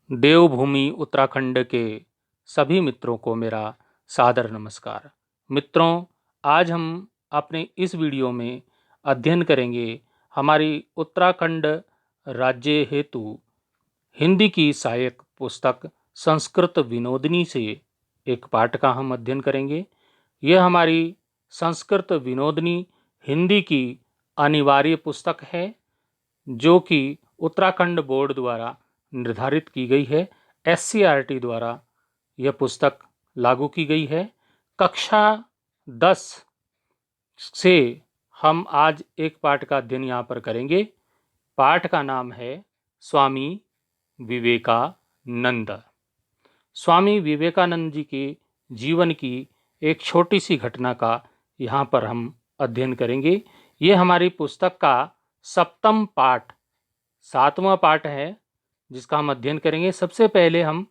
देवभूमि उत्तराखंड के सभी मित्रों को मेरा सादर नमस्कार। मित्रों, आज हम अपने इस वीडियो में अध्ययन करेंगे हमारी उत्तराखंड राज्य हेतु हिंदी की सहायक पुस्तक संस्कृत विनोदिनी से एक पाठ का हम अध्ययन करेंगे। यह हमारी संस्कृत विनोदिनी हिंदी की अनिवार्य पुस्तक है जो कि उत्तराखंड बोर्ड द्वारा निर्धारित की गई है। SCERT द्वारा यह पुस्तक लागू की गई है। कक्षा 10 से हम आज एक पाठ का अध्ययन यहाँ पर करेंगे। पाठ का नाम है स्वामी विवेकानंद। स्वामी विवेकानंद जी के जीवन की एक छोटी सी घटना का यहाँ पर हम अध्ययन करेंगे। ये हमारी पुस्तक का 7वां पाठ 7वां पाठ है जिसका हम अध्ययन करेंगे। सबसे पहले हम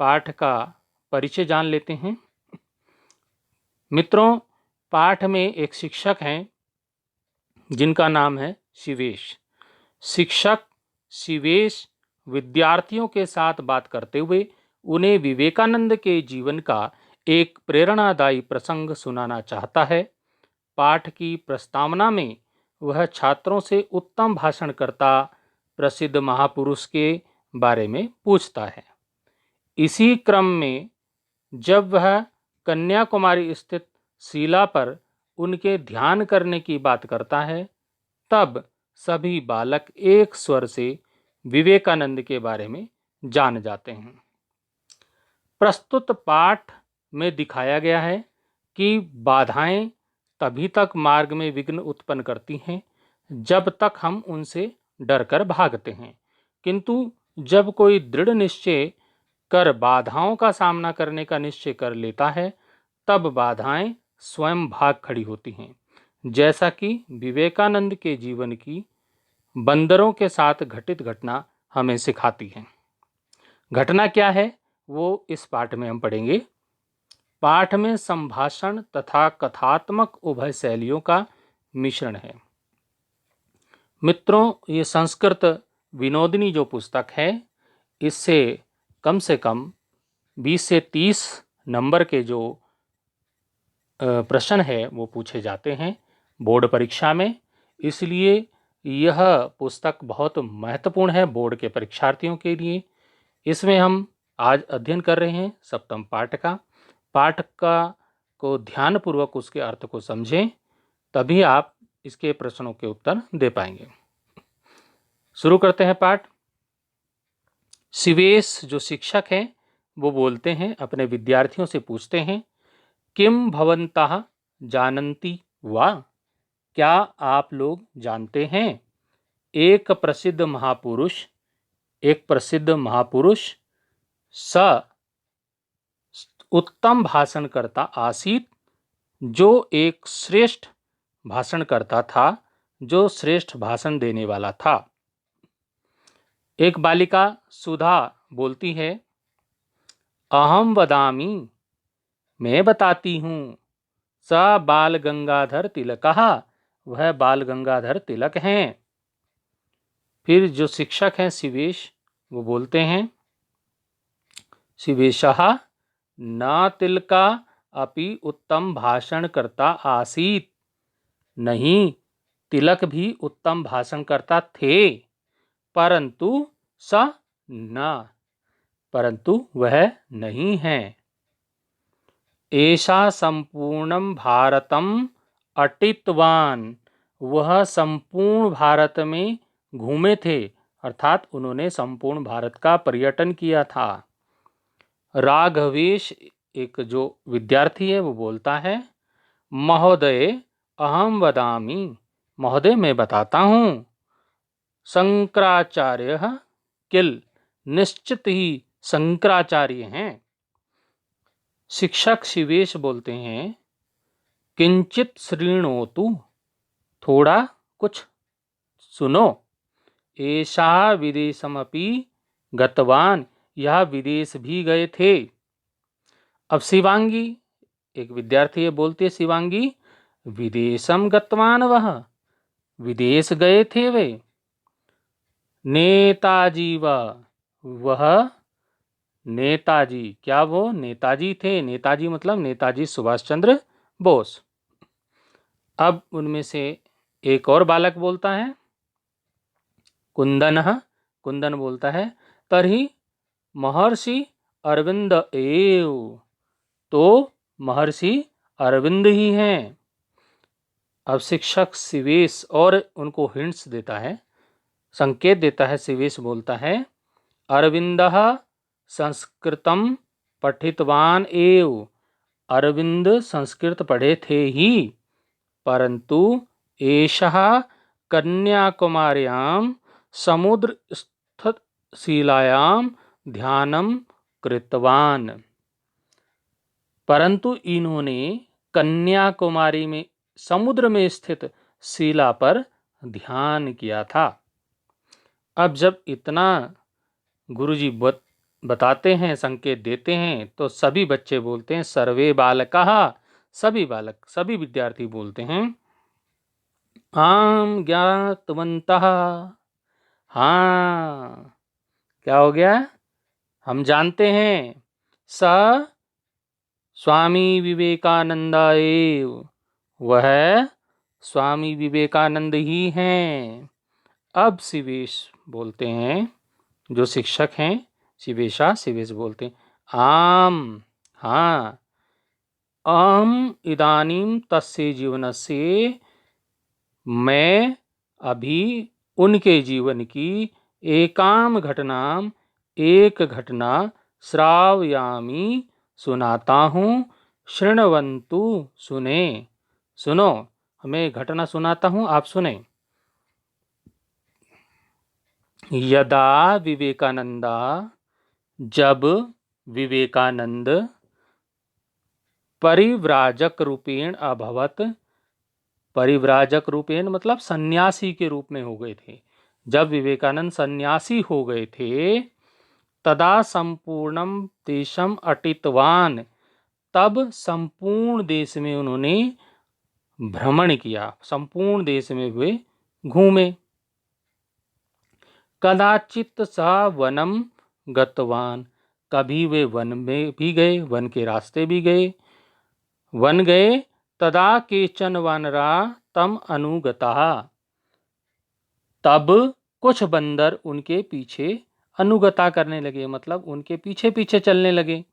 पाठ का परिचय जान लेते हैं। मित्रों, पाठ में एक शिक्षक हैं जिनका नाम है शिवेश। शिक्षक शिवेश विद्यार्थियों के साथ बात करते हुए उन्हें विवेकानंद के जीवन का एक प्रेरणादायी प्रसंग सुनाना चाहता है। पाठ की प्रस्तावना में वह छात्रों से उत्तम भाषणकर्ता प्रसिद्ध महापुरुष के बारे में पूछता है। इसी क्रम में जब वह कन्याकुमारी स्थित शिला पर उनके ध्यान करने की बात करता है, तब सभी बालक एक स्वर से विवेकानंद के बारे में जान जाते हैं। प्रस्तुत पाठ में दिखाया गया है कि बाधाएं तभी तक मार्ग में विघ्न उत्पन्न करती हैं जब तक हम उनसे डरकर भागते हैं, किंतु जब कोई दृढ़ निश्चय कर बाधाओं का सामना करने का निश्चय कर लेता है तब बाधाएं स्वयं भाग खड़ी होती हैं, जैसा कि विवेकानंद के जीवन की बंदरों के साथ घटित घटना हमें सिखाती है। घटना क्या है वो इस पाठ में हम पढ़ेंगे। पाठ में संभाषण तथा कथात्मक उभय शैलियों का मिश्रण है। मित्रों, ये संस्कृत विनोदिनी जो पुस्तक है इससे कम से कम 20 से 30 नंबर के जो प्रश्न है वो पूछे जाते हैं बोर्ड परीक्षा में। इसलिए यह पुस्तक बहुत महत्वपूर्ण है बोर्ड के परीक्षार्थियों के लिए। इसमें हम आज अध्ययन कर रहे हैं 7वां पाठ का। पाठ का को ध्यानपूर्वक उसके अर्थ को समझें, तभी आप इसके प्रश्नों के उत्तर दे पाएंगे। शुरू करते हैं पाठ। शिवेश जो शिक्षक हैं वो बोलते हैं, अपने विद्यार्थियों से पूछते हैं, किम भवन्तः जानन्ति वा? क्या आप लोग जानते हैं एक प्रसिद्ध महापुरुष स उत्तम भाषणकर्ता आसीत, जो एक श्रेष्ठ भाषणकर्ता था, जो श्रेष्ठ भाषण देने वाला था। एक बालिका सुधा बोलती है, अहम वदामि, मैं बताती हूँ, स बाल गंगाधर तिलकः, वह बाल गंगाधर तिलक हैं। फिर जो शिक्षक हैं शिवेश वो बोलते हैं, शिवेशः न तिलका अपि उत्तम भाषणकर्ता आसीत, नहीं, तिलक भी उत्तम भाषणकर्ता थे, परंतु वह नहीं है। ऐसा संपूर्णम भारतम अटितवान, वह संपूर्ण भारत में घूमे थे, अर्थात उन्होंने संपूर्ण भारत का पर्यटन किया था। राघवेश एक जो विद्यार्थी है वो बोलता है, महोदय अहम वदामि, महोदय मैं बताता हूँ, शंकराचार्य किल, निश्चित ही शंकराचार्य हैं। शिक्षक शिवेश बोलते हैं, किंचित श्रृणोतु, थोड़ा कुछ सुनो, ऐसा विदेशमपि गतवान, यह विदेश भी गए थे। अब शिवांगी एक विद्यार्थी है, बोलती है शिवांगी, विदेशम गतवान, वह विदेश गए थे वे। नेताजी वह नेताजी। क्या वो नेताजी थे? नेताजी मतलब नेताजी सुभाष चंद्र बोस। अब उनमें से एक और बालक बोलता है, कुंदन। कुंदन बोलता है, तर्हि महर्षि अरविंद एव। तो महर्षि अरविंद ही हैं। अब शिक्षक शिवेश और उनको हिंट्स देता है, संकेत देता है। शिवेश बोलता है, अरविंदः संस्कृतम पठितवान एव। अरविंद संस्कृत पढ़े थे ही, परंतु एषः कन्याकुमार्यां समुद्रस्थ शिलायां ध्यानं कृतवान। परंतु इन्होंने कन्याकुमारी में समुद्र में स्थित शिला पर ध्यान किया था। अब जब इतना गुरुजी बताते हैं, संकेत देते हैं, तो सभी बच्चे बोलते हैं, सर्वे बालकाः, सभी बालक, सभी विद्यार्थी बोलते हैं, आम ज्ञातवन्तः। हाँ, क्या हो गया? हम जानते हैं। स स्वामी विवेकानंद एव। वह स्वामी विवेकानंद ही हैं। अब शिवेश बोलते हैं, जो शिक्षक हैं, शिवेश बोलते हैं, आम, हाँ, अहम इदानीं तस्य जीवनस्य। मैं अभी उनके जीवन की एकाम घटनाम, एक घटना, श्रावयामी, सुनाता हूँ, शृण्वन्तु, सुने, सुनो, हमें घटना सुनाता हूँ, आप सुने। यदा विवेकानंद, जब विवेकानंद परिव्राजक रूपेण अभवत। परिव्राजक रूपेण मतलब सन्यासी के रूप में हो गए थे। जब विवेकानंद सन्यासी हो गए थे, तदा संपूर्णम देशम अटितवान। तब संपूर्ण देश में उन्होंने भ्रमण किया, संपूर्ण देश में वे घूमे। कदाचित स वनम गतवान। कभी वे वन में भी गए, वन के रास्ते भी गए, वन गए। तदा केचन वानरा तम अनुगता। तब कुछ बंदर उनके पीछे अनुगता करने लगे, मतलब उनके पीछे पीछे चलने लगे।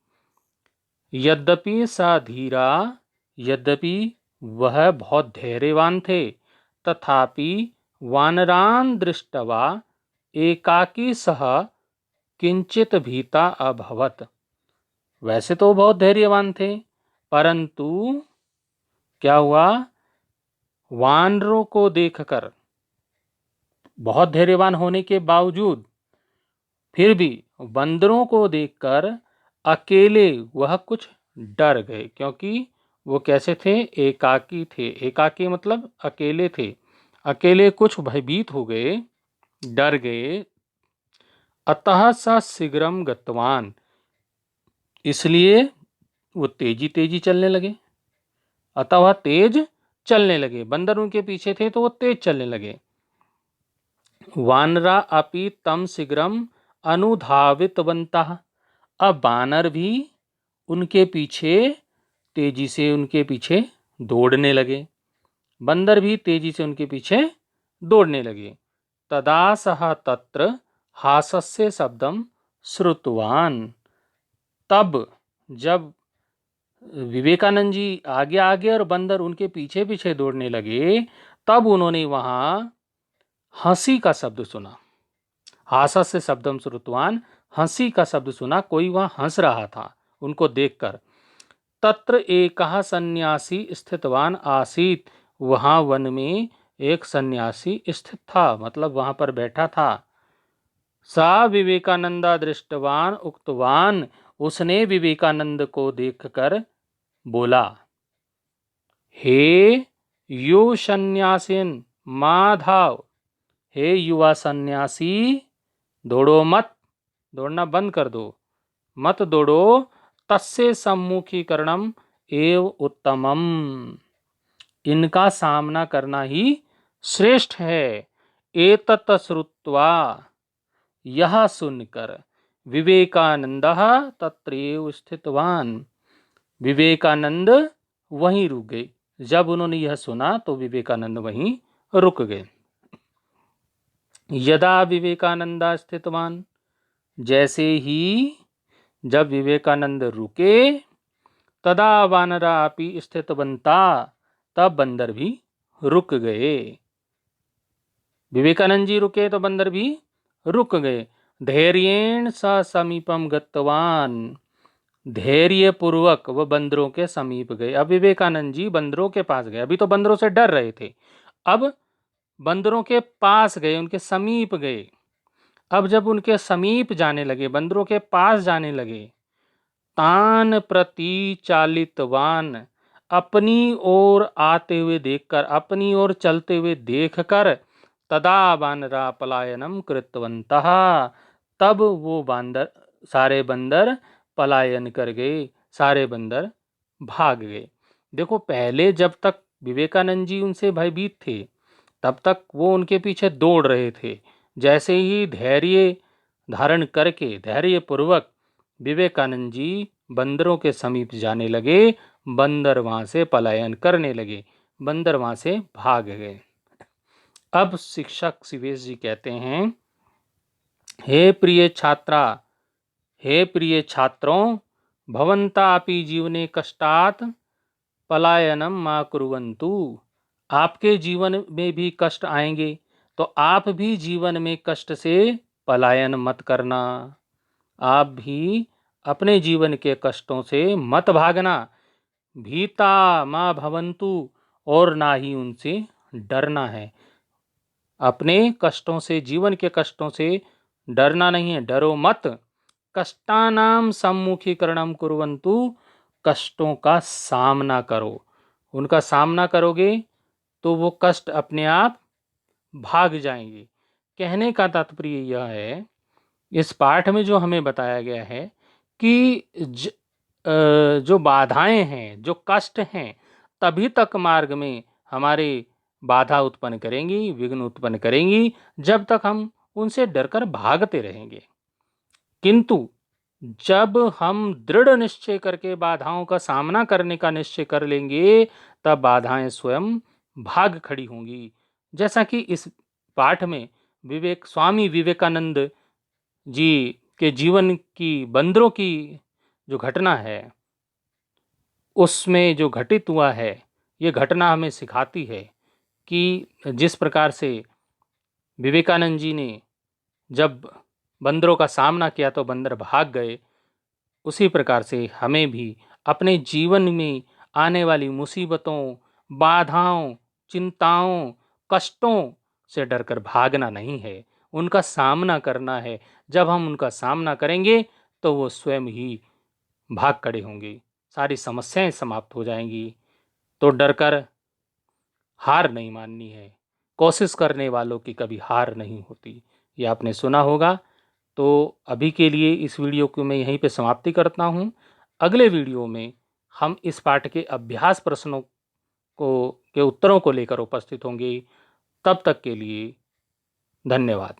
यद्यपि सा धीरा, यद्यपि वह बहुत धैर्यवान थे, तथापि वानरान दृष्टवा एकाकी सह किंचित भीता अभवत। वैसे तो बहुत धैर्यवान थे, परंतु क्या हुआ? वानरों को देखकर, बहुत धैर्यवान होने के बावजूद, फिर भी बंदरों को देखकर अकेले वह कुछ डर गए। क्योंकि वो कैसे थे? एकाकी थे। एकाकी मतलब अकेले थे। अकेले कुछ भयभीत हो गए, डर गए। अतः स शीघ्रम गतवान। इसलिए वो तेजी तेजी चलने लगे। अतः वह तेज चलने लगे। बंदर उनके पीछे थे तो वो तेज चलने लगे। वानरा अपि तम शीघ्रम अनुधावितवन्तः। अब बानर भी उनके पीछे तेजी से उनके पीछे दौड़ने लगे। बंदर भी तेजी से उनके पीछे दौड़ने लगे। तदा सह तत्र हासस्य शब्दम श्रुतवान। तब जब विवेकानंद जी आगे आगे और बंदर उनके पीछे पीछे दौड़ने लगे, तब उन्होंने वहां हंसी का शब्द सुना। हासस्य शब्दम श्रुतवान, हंसी का शब्द सुना। कोई वहां हंस रहा था उनको देखकर। तत्र एकः सन्यासी स्थितवान आसीत। वहां वन में एक सन्यासी स्थित था, मतलब वहां पर बैठा था। सा विवेकानंदा दृष्टवान उक्तवान। उसने विवेकानंद को देखकर बोला, हे यु सन्यासिन माधव। हे युवा सन्यासी, दौड़ो मत, दौड़ना बंद कर दो, मत दौड़ो। तस्य सम्मुखीकरणम एव उत्तमम। इनका सामना करना ही श्रेष्ठ है। एतत् श्रुत्वा, यह सुनकर, विवेकानंदः तत्रैव स्थितवान। विवेकानंद वहीं रुक गए। जब उन्होंने यह सुना तो विवेकानंद वहीं रुक गए। यदा विवेकानंदा स्थितवान, जैसे ही जब विवेकानंद रुके, तदा वानरा अपि स्थितवंता, तब बंदर भी रुक गए। विवेकानंद जी रुके तो बंदर भी रुक गए। धैर्येण स समीपम गतवान, धैर्य पूर्वक वह बंदरों के समीप गए। अब विवेकानंद जी बंदरों के पास गए। अभी तो बंदरों से डर रहे थे, अब बंदरों के पास गए, उनके समीप गए। अब जब उनके समीप जाने लगे, बंदरों के पास जाने लगे, तान प्रति चालितवान, अपनी ओर आते हुए देखकर, अपनी ओर चलते हुए देखकर, तदा वानरा पलायनम कृतवन्तः, तब वो बांदर, सारे बंदर पलायन कर गए, सारे बंदर भाग गए। देखो, पहले जब तक विवेकानंद जी उनसे भयभीत थे, तब तक वो उनके पीछे दौड़ रहे थे। जैसे ही धैर्य धारण करके, धैर्य पूर्वक विवेकानंद जी बंदरों के समीप जाने लगे, बंदर वहां से पलायन करने लगे, बंदर वहां से भाग गए। अब शिक्षक शिवेश जी कहते हैं, हे प्रिय छात्रा, हे प्रिय छात्रों, भवन्तापि जीवने कष्टात् पलायनम मा कुर्वन्तु। आपके जीवन में भी कष्ट आएंगे, तो आप भी जीवन में कष्ट से पलायन मत करना। आप भी अपने जीवन के कष्टों से मत भागना। भीता मा भवन्तु, और ना ही उनसे डरना है। अपने कष्टों से, जीवन के कष्टों से डरना नहीं है, डरो मत। कष्टानाम सम्मुखीकरणम कुर्वन्तु, कष्टों का सामना करो। उनका सामना करोगे तो वो कष्ट अपने आप भाग जाएंगे। कहने का तात्पर्य यह है, इस पाठ में जो हमें बताया गया है कि जो बाधाएं हैं, जो कष्ट हैं, तभी तक मार्ग में हमारे बाधा उत्पन्न करेंगी, विघ्न उत्पन्न करेंगी, जब तक हम उनसे डरकर भागते रहेंगे। किंतु जब हम दृढ़ निश्चय करके बाधाओं का सामना करने का निश्चय कर लेंगे, तब बाधाएं स्वयं भाग खड़ी होंगी। जैसा कि इस पाठ में स्वामी विवेकानंद जी के जीवन की, बंदरों की जो घटना है, उसमें जो घटित हुआ है, ये घटना हमें सिखाती है कि जिस प्रकार से विवेकानंद जी ने जब बंदरों का सामना किया तो बंदर भाग गए, उसी प्रकार से हमें भी अपने जीवन में आने वाली मुसीबतों, बाधाओं, चिंताओं, कष्टों से डरकर भागना नहीं है, उनका सामना करना है। जब हम उनका सामना करेंगे तो वो स्वयं ही भाग खड़े होंगे, सारी समस्याएं समाप्त हो जाएंगी। तो डरकर हार नहीं माननी है। कोशिश करने वालों की कभी हार नहीं होती, ये आपने सुना होगा। तो अभी के लिए इस वीडियो को मैं यहीं पे समाप्ति करता हूँ। अगले वीडियो में हम इस पाठ के अभ्यास प्रश्नों के उत्तरों को लेकर उपस्थित होंगे। तब तक के लिए धन्यवाद।